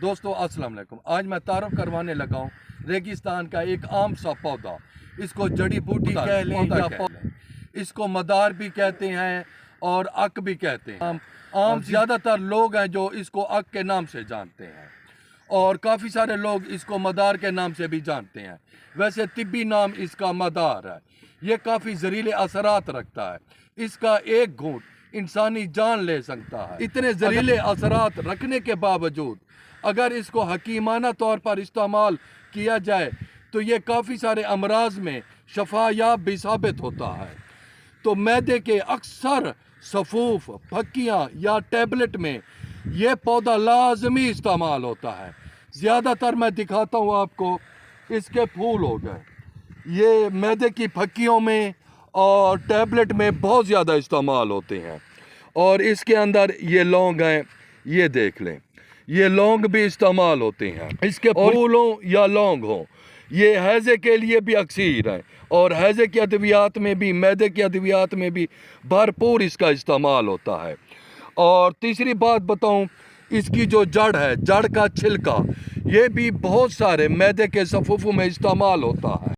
दोस्तों अस्सलाम वालेकुम। आज मैं तारुफ करवाने लगा हूँ रेगिस्तान का एक आम सा पौधा। इसको जड़ी बूटी कह लें या इसको मदार भी कहते हैं और अक भी कहते हैं। आम ज़्यादातर लोग हैं जो इसको अक के नाम से जानते हैं और काफ़ी सारे लोग इसको मदार के नाम से भी जानते हैं। वैसे तिब्बी नाम इसका मदार है। ये काफ़ी जहरीले असरात रखता है। इसका एक घूंट इंसानी जान ले सकता है। इतने जहरीले असरात रखने के बावजूद अगर इसको हकीमाना तौर पर इस्तेमाल किया जाए तो ये काफ़ी सारे अमराज में शफायाब भी साबित होता है। तो मैदे के अक्सर सफूफ, फक्कियाँ या टैबलेट में ये पौधा लाजमी इस्तेमाल होता है। ज़्यादातर मैं दिखाता हूँ आपको, इसके फूल हो गए, ये मैदे की फक्कियों में और टैबलेट में बहुत ज़्यादा इस्तेमाल होते हैं। और इसके अंदर ये लौंग हैं, ये देख लें, ये लौंग भी इस्तेमाल होते हैं। इसके फूल हों या लौंग हों, ये हैज़े के लिए भी अक्सीर है और हैज़े की अद्वियात में भी, मैदे की अद्वियात में भी भरपूर इसका इस्तेमाल होता है। और तीसरी बात बताऊं, इसकी जो जड़ है, जड़ का छिलका, ये भी बहुत सारे मैदे के सफूफों में इस्तेमाल होता है।